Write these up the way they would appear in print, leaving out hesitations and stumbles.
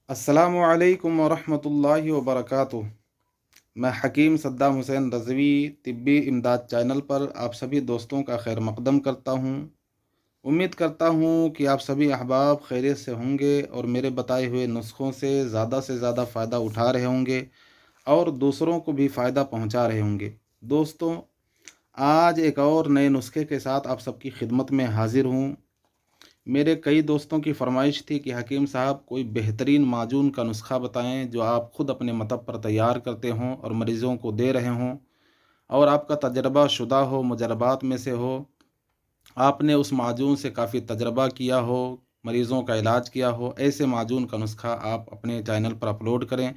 अस्सलामु अलैकुम वरहमतुल्लाहि वबरकातुह। मैं हकीम सद्दाम हुसैन रज़वी तिब्बी इमदाद चैनल पर आप सभी दोस्तों का खैर मकदम करता हूँ। उम्मीद करता हूँ कि आप सभी अहबाब खैरियत से होंगे और मेरे बताए हुए नुस्ख़ों से ज़्यादा फ़ायदा उठा रहे होंगे और दूसरों को भी फ़ायदा पहुँचा रहे होंगे। दोस्तों, आज एक और नए नुस्खे के साथ आप सबकी खिदमत में हाज़िर हूँ। मेरे कई दोस्तों की फरमाइश थी कि हकीम साहब कोई बेहतरीन माजून का नुस्खा बताएं जो आप ख़ुद अपने मतब पर तैयार करते हों और मरीज़ों को दे रहे हों और आपका तजर्बा शुदा हो, मुजरबात में से हो, आपने उस माजून से काफ़ी तजर्बा किया हो, मरीज़ों का इलाज किया हो। ऐसे माजून का नुस्खा आप अपने चैनल पर अपलोड करें।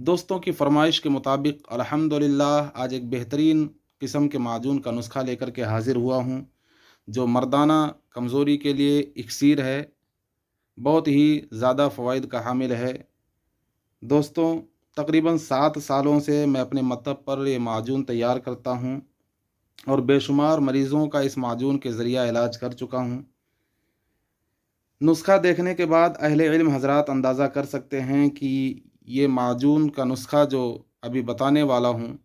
दोस्तों की फरमाइश के मुताबिक अल्हम्दुलिल्लाह आज एक बेहतरीन किस्म के माजून का नुस्खा लेकर के हाज़िर हुआ हूँ, जो मर्दाना कमज़ोरी के लिए इक्सीर है। बहुत ही ज़्यादा फ़वाइद का हामिल है। दोस्तों, तकरीबन 7 सालों से मैं अपने मतब पर ये माजून तैयार करता हूँ और बेशुमार मरीज़ों का इस माजून के ज़रिया इलाज कर चुका हूँ। नुस्खा देखने के बाद अहले इल्म हज़रात अंदाज़ा कर सकते हैं कि ये माजून का नुस्खा जो अभी बताने वाला हूँ,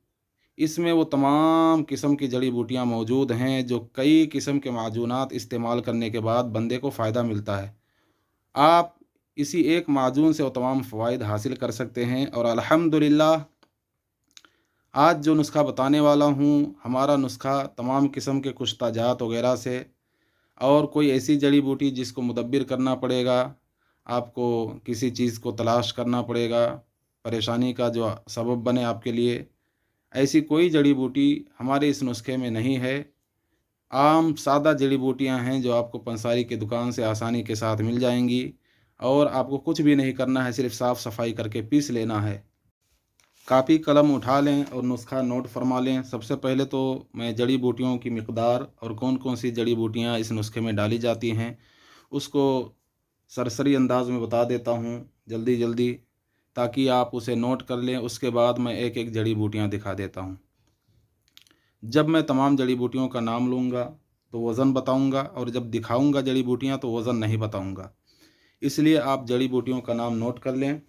इसमें वो तमाम किस्म की जड़ी बूटियाँ मौजूद हैं जो कई किस्म के माजूनात इस्तेमाल करने के बाद बंदे को फ़ायदा मिलता है। आप इसी एक माजून से वो तमाम फ़वाइद हासिल कर सकते हैं और अल्हम्दुलिल्लाह आज जो नुस्खा बताने वाला हूँ, हमारा नुस्खा तमाम किस्म के कुश्ता जात वग़ैरह से और कोई ऐसी जड़ी बूटी जिसको मुदब्बिर करना पड़ेगा, आपको किसी चीज़ को तलाश करना पड़ेगा, परेशानी का जो सबब बने आपके लिए, ऐसी कोई जड़ी बूटी हमारे इस नुस्खे में नहीं है। आम सादा जड़ी बूटियाँ हैं जो आपको पंसारी की दुकान से आसानी के साथ मिल जाएँगी और आपको कुछ भी नहीं करना है, सिर्फ़ साफ़ सफ़ाई करके पीस लेना है। कापी कलम उठा लें और नुस्खा नोट फरमा लें। सबसे पहले तो मैं जड़ी बूटियों की मिक़दार और कौन-कौन सी जड़ी बूटियाँ इस नुस्खे में डाली जाती हैं, उसको सरसरी अंदाज़ में बता देता हूँ जल्दी-जल्दी, ताकि आप उसे नोट कर लें। उसके बाद मैं एक-एक जड़ी बूटियाँ दिखा देता हूँ। जब मैं तमाम जड़ी बूटियों का नाम लूँगा, तो वज़न बताऊँगा और जब दिखाऊँगा जड़ी बूटियाँ तो वज़न नहीं बताऊँगा। इसलिए आप जड़ी बूटियों का नाम नोट कर लें।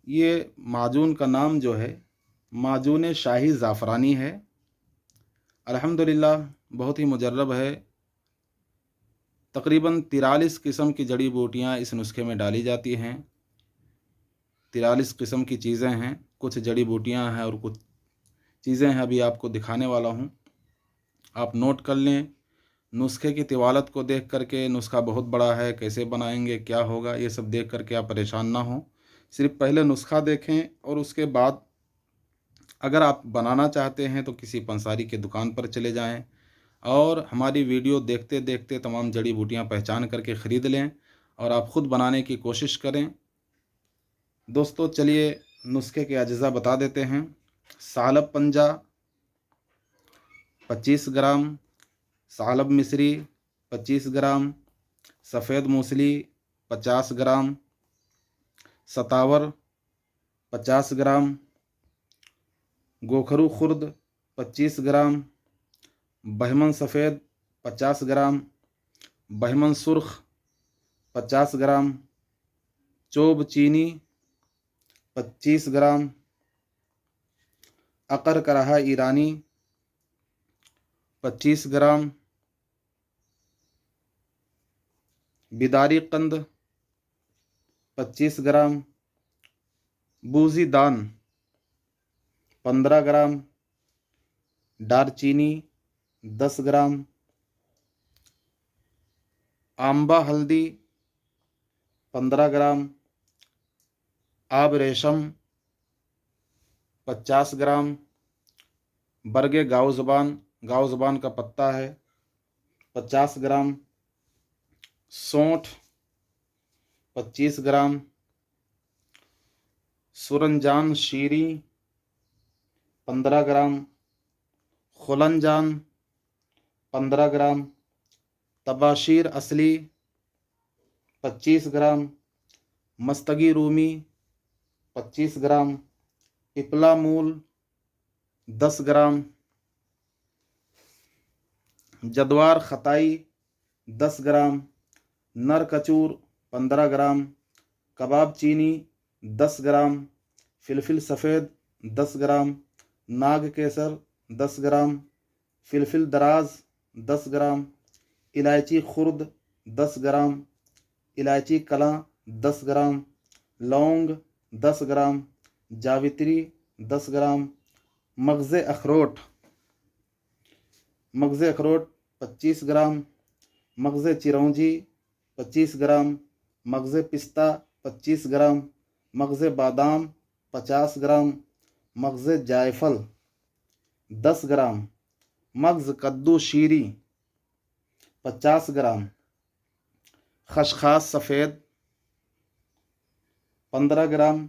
ये माजून का नाम जो है, माजून शाही ज़ाफ़रानी है। अल्हम्दुलिल्लाह बहुत ही मुजर्रब है। तकरीबन 43 किस्म की जड़ी बूटियाँ इस नुस्खे में डाली जाती हैं। 43 किस्म की चीज़ें हैं, कुछ जड़ी बूटियाँ हैं और कुछ चीज़ें हैं, अभी आपको दिखाने वाला हूँ। आप नोट कर लें। नुस्खे की तिवालत को देख कर के नुस्खा बहुत बड़ा है, कैसे बनाएँगे, क्या होगा, ये सब देख कर के आप परेशान ना हों। सिर्फ़ पहले नुस्खा देखें और उसके बाद अगर आप बनाना चाहते हैं तो किसी पंसारी की दुकान पर चले जाएँ और हमारी वीडियो देखते-देखते तमाम जड़ी बूटियाँ पहचान करके ख़रीद लें और आप ख़ुद बनाने की कोशिश करें। दोस्तों, चलिए नुस्खे के अज्ज़ा बता देते हैं। सालब पंजा 25 ग्राम, सालब मिस्री 25 ग्राम, सफ़ेद मूसली 50 ग्राम, सतावर 50 ग्राम, गोखरू खुर्द 25 ग्राम, बहमन सफ़ेद 50 ग्राम, बहमन सुर्ख 50 ग्राम, चोब चीनी 25 ग्राम, अकर कराहा ईरानी 25 ग्राम, बिदारी कंद 25 ग्राम, बूज़ी दान 15 ग्राम, दारचीनी 10 ग्राम, आंबा हल्दी 15 ग्राम, आब रेशम 50 ग्राम, बरगे गाओ ज़ुबान का पत्ता है 50 ग्राम, सौंठ 25 ग्राम, सुरंजान शीरी 15 ग्राम, खुलंजान 15 ग्राम, तबाशीर असली 25 ग्राम, मस्तगी रूमी 25 ग्राम, पिपला मूल 10 ग्राम, जद्वार खताई 10 ग्राम, नर कचूर 15 ग्राम, कबाब चीनी 10 ग्राम, फिलफिल सफ़ेद 10 ग्राम, नाग केसर 10 ग्राम, फिलफिल दराज 10 ग्राम, इलायची खुर्द 10 ग्राम, इलायची कलां 10 ग्राम, लौंग 10 ग्राम, जावित्री 10 ग्राम, मगज़ अखरोट 25 ग्राम, मगज़ चिरौंजी 25 ग्राम, मगज़ पिस्ता 25 ग्राम, मगज़ बादाम 50 ग्राम, मगज़ जायफल 10 ग्राम, मगज़ कद्दू शीरी 50 ग्राम, खसखस सफ़ेद 15 ग्राम,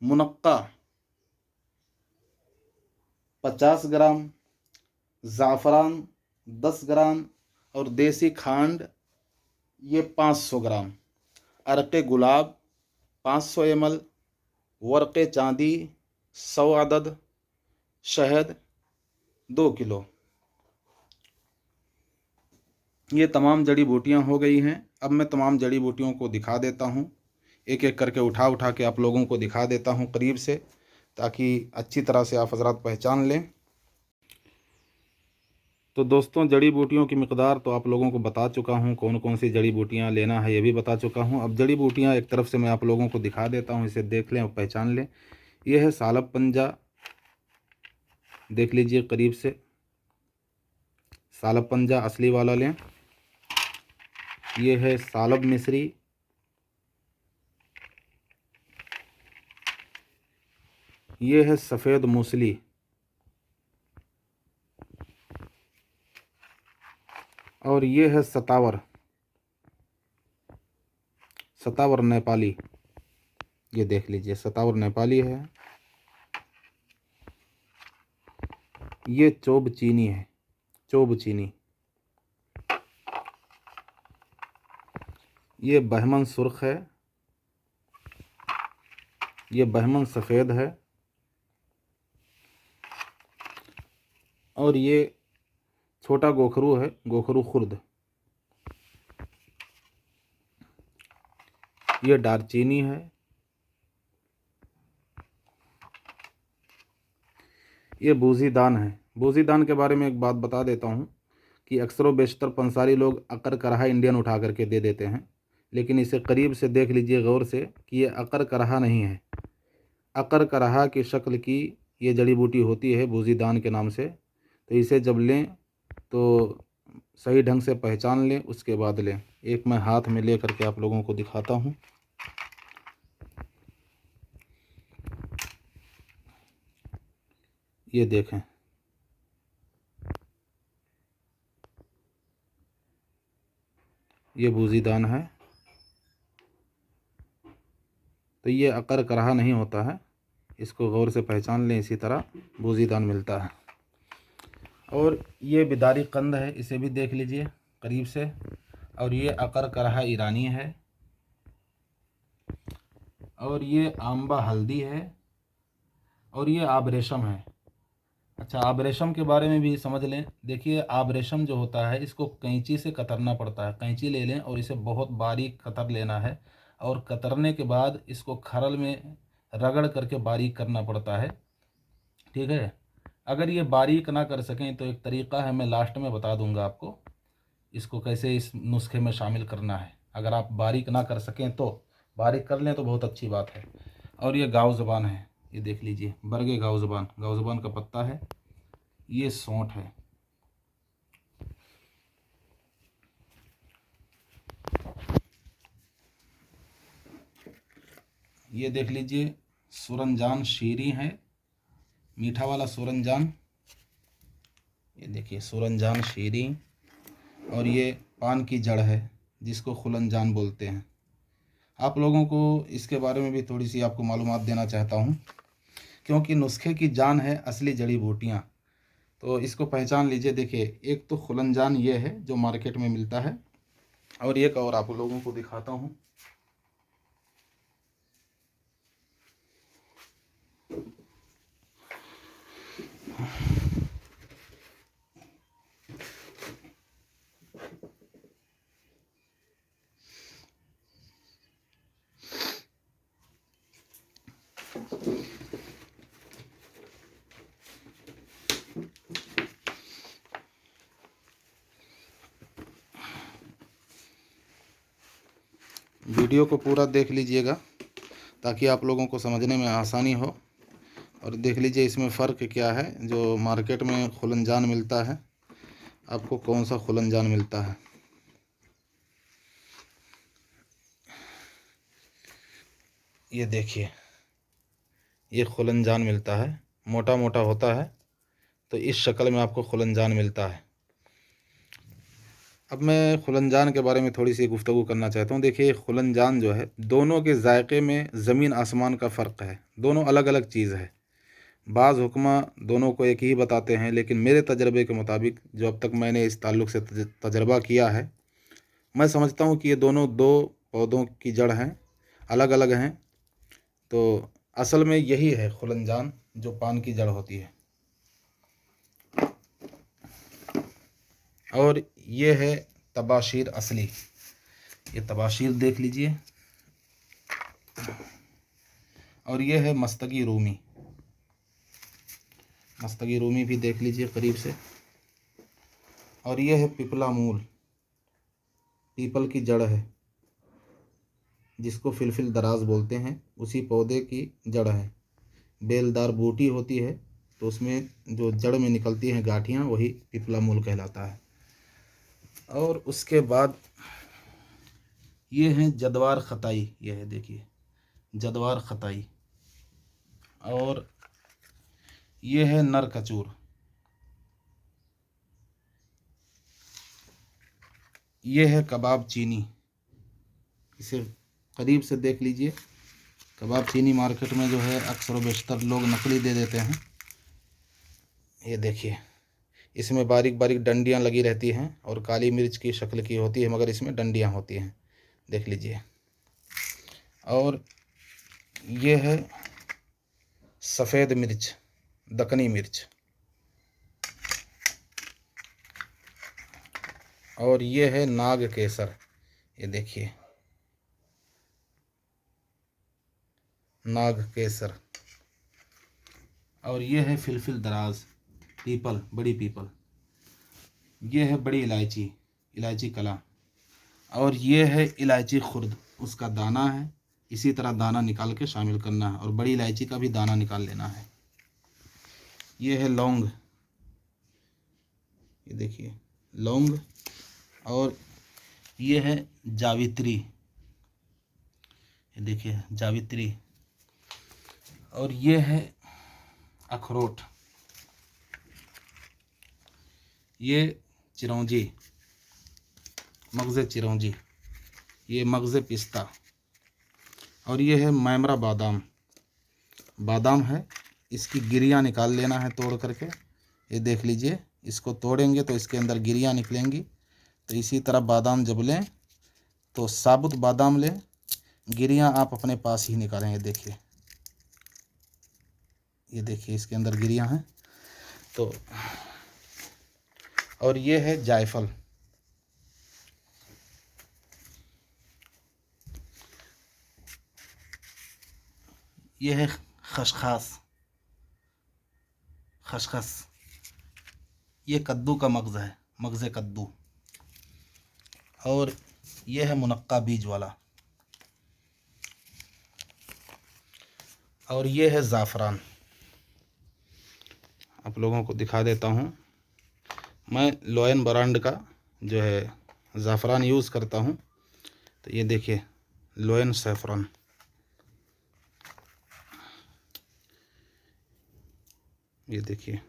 मुनक्का 50 ग्राम, ज़ाफ़रान 10 ग्राम और देसी खांड ये 500 ग्राम, अरक़े गुलाब 500 ml, वर्क़े चांदी 100 अदद, शहद 2 किलो। ये तमाम जड़ी बूटियां हो गई हैं। अब मैं तमाम जड़ी बूटियों को दिखा देता हूँ, एक एक करके उठा के आप लोगों को दिखा देता हूँ करीब से, ताकि अच्छी तरह से आप हज़रात पहचान लें। तो दोस्तों, जड़ी बूटियों की मिक़दार तो आप लोगों को बता चुका हूँ, कौन कौन सी जड़ी बूटियाँ लेना है ये भी बता चुका हूँ। अब जड़ी बूटियाँ एक तरफ से मैं आप लोगों को दिखा देता हूँ, इसे देख लें और पहचान लें। ये है सालब पंजा, देख लीजिए करीब से, सालब पंजा असली वाला लें। ये है सालब मिस्री, ये है सफ़ेद मूसली, और ये है सतावर नेपाली। ये देख लीजिए सतावर नेपाली है। ये चोब चीनी है, चोब चीनी। ये बहमन सुर्ख है, ये बहमन सफ़ेद है, और ये छोटा गोखरू है, गोखरू खुर्द। ये दारचीनी है, ये बूज़ीदान है। बूज़ीदान के बारे में एक बात बता देता हूँ कि अक्सर व बेशतर पंसारी लोग अकर करहा इंडियन उठा करके दे देते हैं, लेकिन इसे करीब से देख लीजिए गौर से कि ये अकर करहा नहीं है। अकर करहा की शक्ल की ये जड़ी बूटी होती है बूज़ीदान के नाम से। तो इसे जब लें तो सही ढंग से पहचान लें, उसके बाद लें। एक मैं हाथ में ले करके आप लोगों को दिखाता हूँ। ये देखें, ये बूज़ीदान है। तो ये अकर करहा नहीं होता है, इसको गौर से पहचान लें। इसी तरह बूज़ीदान मिलता है। और ये बिदारी कंद है, इसे भी देख लीजिए करीब से। और ये अकर करहा ईरानी है, और ये आंबा हल्दी है, और ये आब रेशम है। अच्छा, आब रेशम के बारे में भी समझ लें। देखिए, आब रेशम जो होता है इसको कैंची से कतरना पड़ता है। कैंची ले लें और इसे बहुत बारीक कतर लेना है, और कतरने के बाद इसको खरल में रगड़ करके बारीक करना पड़ता है। ठीक है। अगर ये बारीक ना कर सकें तो एक तरीक़ा है, मैं लास्ट में बता दूंगा आपको इसको कैसे इस नुस्खे में शामिल करना है। अगर आप बारीक ना कर सकें तो बारीक कर लें तो बहुत अच्छी बात है। और ये गाव ज़बान है, ये देख लीजिए, बरगे गाव ज़बान का पत्ता है। ये सौंठ है। ये देख लीजिए, सूरनजान शीरी है, मीठा वाला सूरनजान। ये देखिए सूरनजान शीरी। और ये पान की जड़ है जिसको खुलनजान बोलते हैं। आप लोगों को इसके बारे में भी थोड़ी सी आपको मालूमात देना चाहता हूँ, क्योंकि नुस्खे की जान है असली जड़ी बूटियाँ। तो इसको पहचान लीजिए। देखिए, एक तो खुलनजान ये है जो मार्केट में मिलता है, और एक और आप लोगों को दिखाता हूँ। वीडियो को पूरा देख लीजिएगा ताकि आप लोगों को समझने में आसानी हो। और देख लीजिए इसमें फ़र्क क्या है, जो मार्केट में खुलनजान मिलता है आपको कौन सा खुलनजान मिलता है। ये देखिए, ये खुलनजान मिलता है, मोटा मोटा होता है, तो इस शक्ल में आपको खुलनजान मिलता है। अब मैं खुलनजान के बारे में थोड़ी सी गुफ्तगू करना चाहता हूँ। देखिए खुलनजान जो है, दोनों के जायके में ज़मीन आसमान का फ़र्क है, दोनों अलग अलग चीज़ है। बाज़ हुक्मा दोनों को एक ही बताते हैं, लेकिन मेरे तजर्बे के मुताबिक जो अब तक मैंने इस ताल्लुक़ से तजर्बा किया है, मैं समझता हूँ कि ये दोनों दो पौधों की जड़ हैं, अलग अलग हैं। तो असल में यही है खुलनजान, जो पान की जड़ होती है। और ये है तबाशीर असली। ये तबाशीर देख लीजिए। और ये है मस्तगी रूमी। मस्तगी रूमी भी देख लीजिए करीब से। और ये है पिपला मूल, पीपल की जड़ है, जिसको फिलफिल दराज बोलते हैं, उसी पौधे की जड़ है। बेलदार बूटी होती है, तो उसमें जो जड़ में निकलती हैं गांठियाँ, वही पिपला मूल कहलाता है। और उसके बाद ये हैं जदवार ख़ताई। ये है देखिए जदवार ख़ताई। और ये है नर कचूर। ये है कबाब चीनी। इसे करीब से देख लीजिए। कबाब चीनी मार्केट में जो है अक्सर व बेशतर लोग नकली दे देते हैं। ये देखिए, इसमें बारीक बारीक डंडियाँ लगी रहती हैं और काली मिर्च की शक्ल की होती है, मगर इसमें डंडियाँ होती हैं, देख लीजिए। और ये है सफ़ेद मिर्च, दक्कनी मिर्च। और ये है नाग केसर। ये देखिए नाग केसर। और ये है फिलफिल दराज, पीपल, बड़ी पीपल। ये है बड़ी इलायची, इलायची कला। और ये है इलायची खुर्द, उसका दाना है। इसी तरह दाना निकाल के शामिल करना है, और बड़ी इलायची का भी दाना निकाल लेना है। ये है लौंग। ये देखिए लौंग। और ये है जावित्री। ये देखिए जावित्री। और ये है अखरोट। ये चिरौंजी, मगज़ चिरौंजी। ये मगज़ पिस्ता। और ये है मैमरा बादाम। बादाम है, इसकी गिरियाँ निकाल लेना है तोड़ करके। ये देख लीजिए, इसको तोड़ेंगे तो इसके अंदर गिरियाँ निकलेंगी। तो इसी तरह बादाम जब लें तो साबुत बादाम लें, गिरियाँ आप अपने पास ही निकालेंगे। देखिए, ये देखिए इसके अंदर गिरियाँ हैं। तो और ये है जायफल। ये है खसखस। खसखस। ये कद्दू का मगज़ है, मगज़ कद्दू। और ये है मुनक्का बीज वाला। और ये है ज़ाफ़रान। आप लोगों को दिखा देता हूँ। मैं लोयन ब्रांड का जो है ज़ाफ़रान यूज़ करता हूँ। तो ये देखिए लोयन सैफ़रन। ये देखिए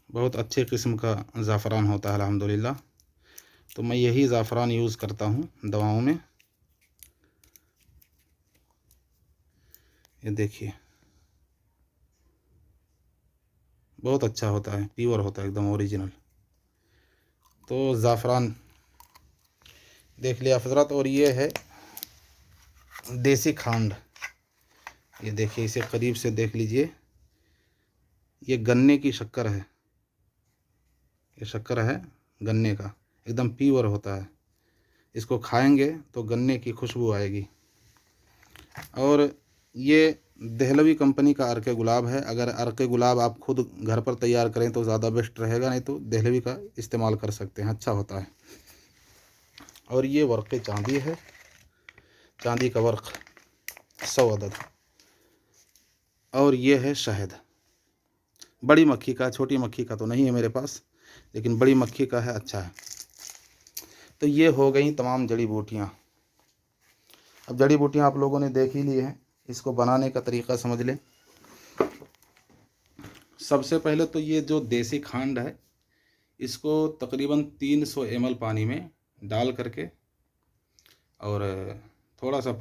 बहुत अच्छे किस्म का ज़ाफ़रान होता है अल्हम्दुलिल्लाह। तो मैं यही ज़ाफ़रान यूज़ करता हूँ दवाओं में। ये देखिए बहुत अच्छा होता है, प्योर होता है, एकदम ओरिजिनल। तो ज़ाफ़रान देख लिया हज़रात। और ये है देसी खांड। ये देखिए, इसे करीब से देख लीजिए। ये गन्ने की शक्कर है। ये शक्कर है गन्ने का, एकदम प्योर होता है। इसको खाएंगे तो गन्ने की खुशबू आएगी। और ये देहलवी कंपनी का अर्के गुलाब है। अगर अर्के गुलाब आप खुद घर पर तैयार करें तो ज़्यादा बेस्ट रहेगा, नहीं तो देहलवी का इस्तेमाल कर सकते हैं, अच्छा होता है। और ये वर्क़े चांदी है, चांदी का वर्क़ 100 अदद। और ये है शहद, बड़ी मक्खी का, छोटी मक्खी का तो नहीं है मेरे पास, लेकिन बड़ी मक्खी का है, अच्छा है। तो ये हो गई तमाम जड़ी बूटियाँ। अब जड़ी बूटियाँ आप लोगों ने देख ही ली हैं, इसको बनाने का तरीक़ा समझ लें। सबसे पहले तो ये जो देसी खांड है, इसको तकरीबन 300 ml पानी में डाल करके और थोड़ा सा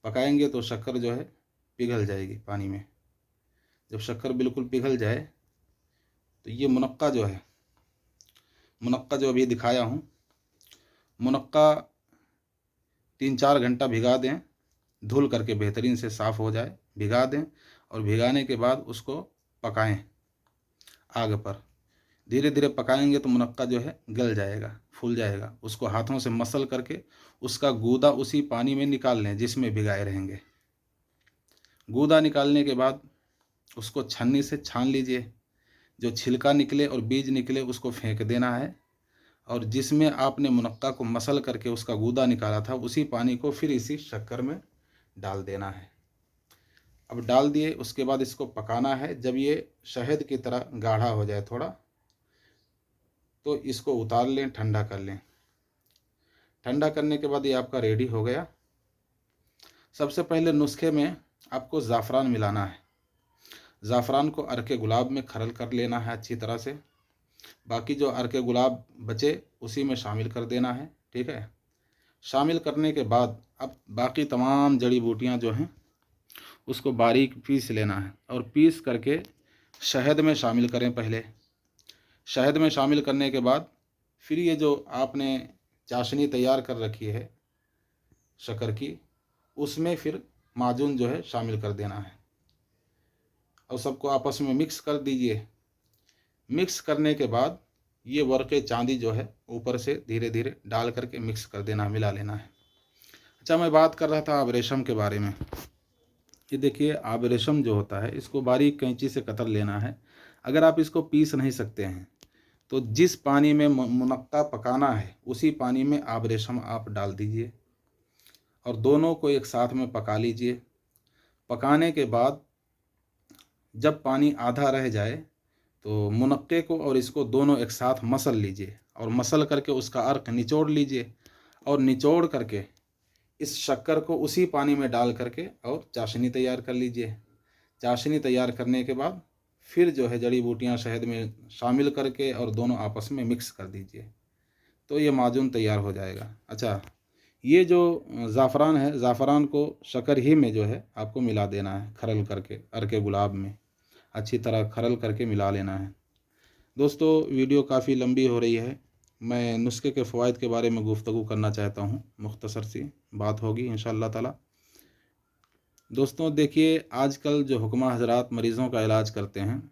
पकाएंगे तो शक्कर जो है पिघल जाएगी पानी में। जब शक्कर बिल्कुल पिघल जाए तो ये मुनक्का जो है, मुनक्का जो अभी दिखाया हूँ, मुनक्का 3-4 घंटा भिगा दें, धुल करके बेहतरीन से साफ़ हो जाए, भिगा दें। और भिगाने के बाद उसको पकाएं आग पर। धीरे धीरे पकाएंगे तो मुनक्का जो है गल जाएगा, फूल जाएगा। उसको हाथों से मसल करके उसका गूदा उसी पानी में निकाल लें जिसमें भिगाए रहेंगे। गूदा निकालने के बाद उसको छन्नी से छान लीजिए, जो छिलका निकले और बीज निकले उसको फेंक देना है। और जिसमें आपने मुनक्का को मसल करके उसका गूदा निकाला था, उसी पानी को फिर इसी शक्कर में डाल देना है। अब डाल दिए, उसके बाद इसको पकाना है। जब ये शहद की तरह गाढ़ा हो जाए थोड़ा, तो इसको उतार लें, ठंडा कर लें। ठंडा करने के बाद ये आपका रेडी हो गया। सबसे पहले नुस्खे में आपको ज़ाफ़रान मिलाना है। ज़ाफ़रान को अर्के गुलाब में खरल कर लेना है अच्छी तरह से। बाकी जो अर्के गुलाब बचे उसी में शामिल कर देना है, ठीक है। शामिल करने के बाद अब बाकी तमाम जड़ी बूटियां जो हैं उसको बारीक पीस लेना है। और पीस करके शहद में शामिल करें पहले। शहद में शामिल करने के बाद फिर ये जो आपने चाशनी तैयार कर रखी है शक्कर की, उसमें फिर माजून जो है शामिल कर देना है और सबको आपस में मिक्स कर दीजिए। मिक्स करने के बाद ये वर्क़े चांदी जो है ऊपर से धीरे धीरे डाल करके मिक्स कर देना, मिला लेना है। अच्छा, मैं बात कर रहा था आब रेशम के बारे में। ये देखिए, आब रेशम जो होता है इसको बारीक कैंची से कतर लेना है। अगर आप इसको पीस नहीं सकते हैं तो जिस पानी में मुनक्का पकाना है उसी पानी में आब रेशम आप डाल दीजिए और दोनों को एक साथ में पका लीजिए। पकाने के बाद जब पानी आधा रह जाए तो मुनक्के को और इसको दोनों एक साथ मसल लीजिए और मसल करके उसका अर्क निचोड़ लीजिए। और निचोड़ करके इस शक्कर को उसी पानी में डाल करके और चाशनी तैयार कर लीजिए। चाशनी तैयार करने के बाद फिर जो है जड़ी बूटियां शहद में शामिल करके और दोनों आपस में मिक्स कर दीजिए, तो ये माजून तैयार हो जाएगा। अच्छा, ये जो ज़ाफ़रान है, ज़ाफ़रान को शक्कर ही में जो है आपको मिला देना है, खरल करके अर्के गुलाब में अच्छी तरह खरल करके मिला लेना है। दोस्तों, वीडियो काफ़ी लंबी हो रही है। मैं नुस्खे के फ़वाइद के बारे में गुफ्तगू करना चाहता हूँ, मुख्तसर सी बात होगी इंशाअल्लाह ताला। दोस्तों देखिए, आजकल जो हुक्मा हज़रात मरीज़ों का इलाज करते हैं,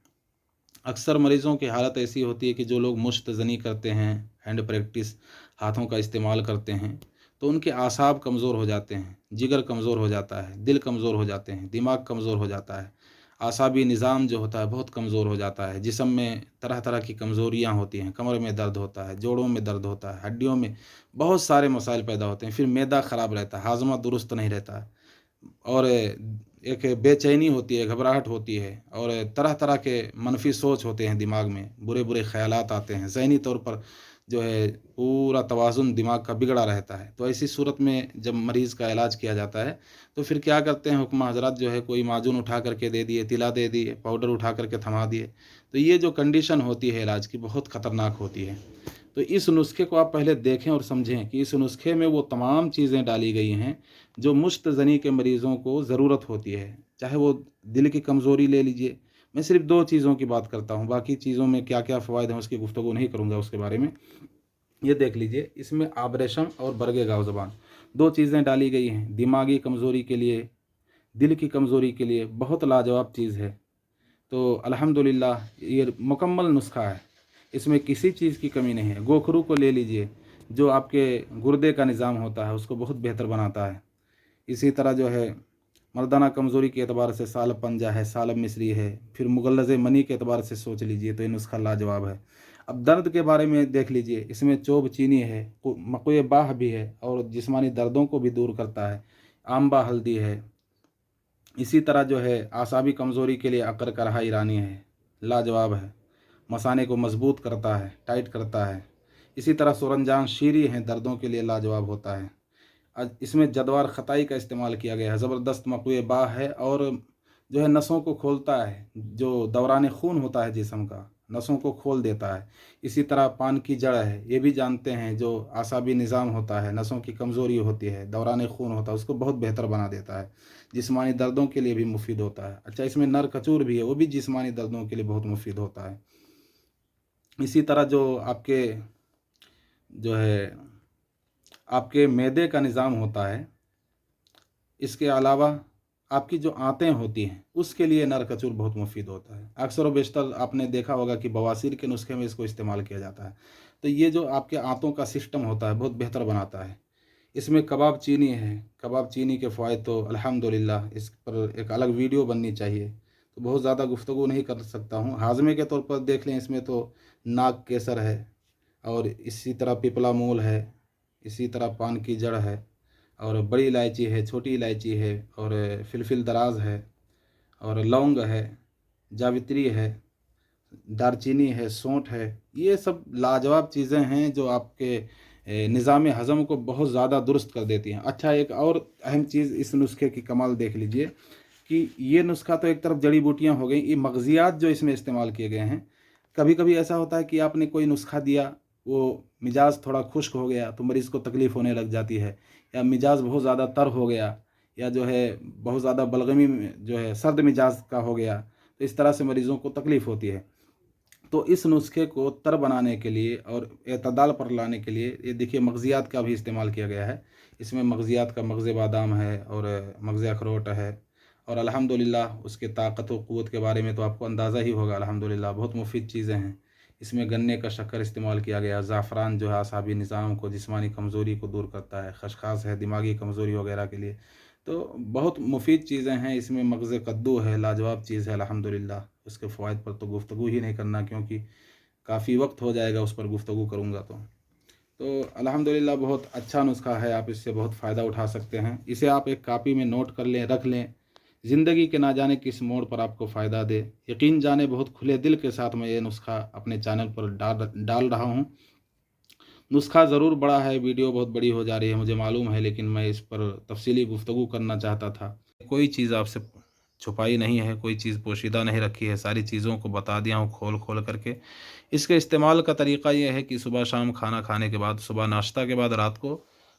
अक्सर मरीज़ों की हालत ऐसी होती है कि जो लोग मुश्तज़नी करते हैं, हैंड प्रैक्टिस, हाथों का इस्तेमाल करते हैं, तो उनके आसाब कमज़ोर हो जाते हैं, जिगर कमज़ोर हो जाता है, दिल कमज़ोर हो जाते हैं, दिमाग कमज़ोर हो जाता है, आसाबी निज़ाम जो होता है बहुत कमज़ोर हो जाता है। जिस्म में तरह तरह की कमज़ोरियाँ होती हैं, कमर में दर्द होता है, जोड़ों में दर्द होता है, हड्डियों में बहुत सारे मसाइल पैदा होते हैं। फिर मैदा ख़राब रहता है, हाज़मा दुरुस्त नहीं रहता है और एक बेचैनी होती है, घबराहट होती है और तरह तरह के मनफी सोच होते हैं दिमाग में, बुरे बुरे ख़यालात आते हैं। ज़हनी तौर पर जो है पूरा तवाज़ुन दिमाग का बिगड़ा रहता है। तो ऐसी सूरत में जब मरीज़ का इलाज किया जाता है तो फिर क्या करते हैं हुक्मा हज़रात, जो है कोई माजून उठा करके दे दिए, तिला दे दिए, पाउडर उठा करके थमा दिए। तो ये जो कंडीशन होती है इलाज की बहुत ख़तरनाक होती है। तो इस नुस्खे को आप पहले देखें और समझें कि इस नुस्खे में वो तमाम चीज़ें डाली गई हैं जो मुश्तज़नी के मरीज़ों को ज़रूरत होती है। चाहे वो दिल की कमज़ोरी ले लीजिए, मैं सिर्फ 2 चीज़ों की बात करता हूँ, बाकी चीज़ों में क्या क्या फ़वाइद हैं उसकी गुफ्तगू नहीं करूँगा उसके बारे में। ये देख लीजिए, इसमें आब रेशम और बरगे गाव ज़बान 2 चीज़ें डाली गई हैं। दिमागी कमज़ोरी के लिए, दिल की कमज़ोरी के लिए बहुत लाजवाब चीज़ है। तो अल्हम्दुलिल्लाह ये मुकम्मल नुस्खा है, इसमें किसी चीज़ की कमी नहीं है। गोखरू को ले लीजिए, जो आपके गुर्दे का निज़ाम होता है उसको बहुत बेहतर बनाता है। इसी तरह जो है मर्दाना कमज़ोरी के एतबार से सालब पंजा है, सालब मिस्री है, फिर मुगल्लज़ मनी के एतबार से सोच लीजिए तो ये नुस्खा लाजवाब है। अब दर्द के बारे में देख लीजिए, इसमें चोब चीनी है, मकुए बाह भी है और जिस्मानी दर्दों को भी दूर करता है। आम्बा हल्दी है। इसी तरह जो है आसाबी कमज़ोरी के लिए अकर करहा ईरानी है, लाजवाब है। मसाने को मजबूत करता है, टाइट करता है। इसी तरह सुरंजान शीरी हैं, दर्दों के लिए लाजवाब होता है। इसमें जदवार ख़ताई का इस्तेमाल किया गया है, ज़बरदस्त मक़वे बाह है और जो है नसों को खोलता है, जो दौरान खून होता है जिस्म का, नसों को खोल देता है। इसी तरह पान की जड़ है, ये भी जानते हैं, जो आसाबी निज़ाम होता है, नसों की कमज़ोरी होती है, दौरान खून होता है, उसको बहुत बेहतर बना देता है। जिस्मानी दर्दों के लिए भी मुफीद होता है। अच्छा, इसमें नर कचूर भी है, वो भी जिस्मानी दर्दों के लिए बहुत मुफीद होता है। इसी तरह जो है आपके मैदे का निज़ाम होता है, इसके अलावा आपकी जो आंतें होती हैं उसके लिए नर कचूर बहुत मुफीद होता है। अक्सर व बेशतर आपने देखा होगा कि बवासीर के नुस्खे में इसको इस्तेमाल किया जाता है। तो ये जो आपके आंतों का सिस्टम होता है बहुत बेहतर बनाता है। इसमें कबाब चीनी है, कबाब चीनी के फ़वाइद तो अल्हम्दुलिल्लाह इस पर एक अलग वीडियो बननी चाहिए, तो बहुत ज़्यादा गुफ्तगू नहीं कर सकता हूँ। हाज़मे के तौर पर देख लें, इसमें तो नाग केसर है और इसी तरह पिपला मूल है, इसी तरह पान की जड़ है और बड़ी इलायची है, छोटी इलायची है और फिलफिल दराज है और लौंग है, जावित्री है, दारचीनी है, सौंठ है। ये सब लाजवाब चीज़ें हैं जो आपके निज़ाम हज़म को बहुत ज़्यादा दुरुस्त कर देती हैं। अच्छा, एक और अहम चीज़ इस नुस्खे की कमाल देख लीजिए कि ये नुस्खा तो एक तरफ जड़ी बूटियाँ हो गई, ये मग़ज़ियात जो इसमें इस्तेमाल किए गए हैं। कभी कभी ऐसा होता है कि आपने कोई नुस्खा दिया, वो मिजाज थोड़ा खुश्क हो गया तो मरीज़ को तकलीफ़ होने लग जाती है, या मिजाज बहुत ज़्यादा तर हो गया, या जो है बहुत ज़्यादा बलगमी जो है सर्द मिजाज का हो गया, तो इस तरह से मरीज़ों को तकलीफ़ होती है। तो इस नुस्खे को तर बनाने के लिए और एतदाल पर लाने के लिए ये देखिए मग़ज़ियात का भी इस्तेमाल किया गया है। इसमें मग़ज़ियात का मग़ज़ बादाम है और मग़ज़ अखरोट है और अल्हम्दुलिल्लाह उसके ताकत व क़ुव्वत के बारे में तो आपको अंदाज़ा ही होगा। अल्हम्दुलिल्लाह बहुत मुफ़ीद चीज़ें हैं। इसमें गन्ने का शक्कर इस्तेमाल किया गया, ज़ाफ़रान जो है असाबी निज़ाम को, जिस्मानी कमज़ोरी को दूर करता है, खसखस है दिमागी कमज़ोरी वग़ैरह के लिए। तो बहुत मुफ़ीद चीज़ें हैं। इसमें मग़ज़ कद्दू है, लाजवाब चीज़ है अल्हम्दुलिल्लाह। उसके फ़वाइद पर तो गुफ्तगू ही नहीं करना, क्योंकि काफ़ी वक्त हो जाएगा उस पर गुफ्तगू करूँगा तो अल्हम्दुलिल्लाह बहुत अच्छा नुस्खा है, आप इससे बहुत फ़ायदा उठा सकते हैं। इसे आप एक कापी में नोट कर लें, रख लें। ज़िंदगी के ना जाने किस मोड़ पर आपको फ़ायदा दे। यकीन जाने बहुत खुले दिल के साथ मैं ये नुस्खा अपने चैनल पर डाल रहा हूँ। नुस्खा ज़रूर बड़ा है, वीडियो बहुत बड़ी हो जा रही है मुझे मालूम है, लेकिन मैं इस पर तफ़सीली गुफ्तगू करना चाहता था। कोई चीज़ आपसे छुपाई नहीं है, कोई चीज़ पोशीदा नहीं रखी है, सारी चीज़ों को बता दिया हूँ खोल खोल करके। इसके इस्तेमाल का तरीक़ा ये है कि सुबह शाम खाना खाने के बाद, सुबह नाश्ता के बाद, रात को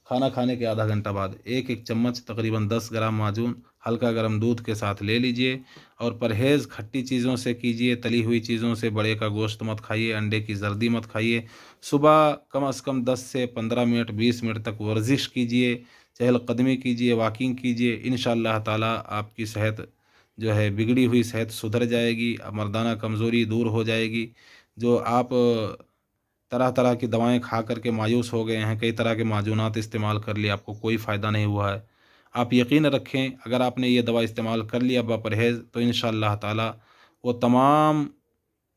खाना खाने के आधा घंटा बाद एक एक चम्मच तकरीबन 10 ग्राम माजून हल्का गर्म दूध के साथ ले लीजिए और परहेज़ खट्टी चीज़ों से कीजिए, तली हुई चीज़ों से, बड़े का गोश्त मत खाइए, अंडे की जर्दी मत खाइए। सुबह कम से कम 10 से 15 मिनट 20 मिनट तक वर्जिश कीजिए, चहलकदमी कीजिए, वॉकिंग कीजिए। इंशाअल्लाह ताला आपकी सेहत जो है बिगड़ी हुई सेहत सुधर जाएगी, मर्दाना कमज़ोरी दूर हो जाएगी। जो आप तरह तरह की दवाएं खा करके मायूस हो गए हैं, कई तरह के माजूनात इस्तेमाल कर लिए, आपको कोई फ़ायदा नहीं हुआ है, आप यकीन रखें अगर आपने ये दवा इस्तेमाल कर लिया बपरहेज़ तो इंशाअल्लाह ताला वो तमाम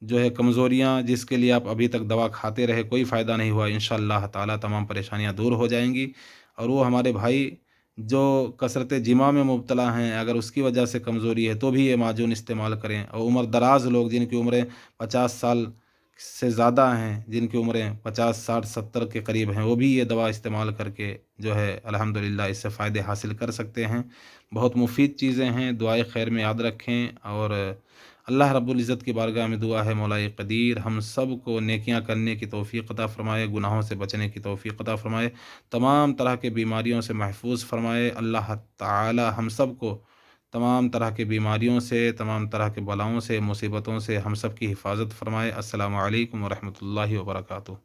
जो है कमज़ोरियाँ जिसके लिए आप अभी तक दवा खाते रहे, कोई फ़ायदा नहीं हुआ, इंशाअल्लाह ताला तमाम परेशानियाँ दूर हो जाएंगी। और वो हमारे भाई जो कसरत जिमा में मुब्तला हैं, अगर उसकी वजह से कमज़ोरी है तो भी ये माजून इस्तेमाल करें। और उम्र दराज़ लोग जिनकी उम्रें 50 साल से ज़्यादा हैं, जिनकी उम्रें 50 60 70 के करीब हैं, वो भी ये दवा इस्तेमाल करके जो है अल्हम्दुलिल्लाह इससे फ़ायदे हासिल कर सकते हैं। बहुत मुफ़ीद चीज़ें हैं, दुआए खैर में याद रखें। और अल्लाह रब्बुल इज़्ज़त की बारगाह में दुआ है मौलाए क़दीर हम सब को नेकियां करने की तौफ़ीक़ अता फ़रमाए, गुनाहों से बचने की तौफ़ीक़ अता फ़रमाए, तमाम तरह के बीमारियों से महफूज फ़रमाए। अल्लाह ताला हम सब को तमाम तरह की बीमारियों से, तमाम तरह के बलाओं से, मुसीबतों से हम सब की हिफ़ाज़त फ़रमाए। अस्सलामु अलैकुम व रहमतुल्लाहि व बरकातुहू।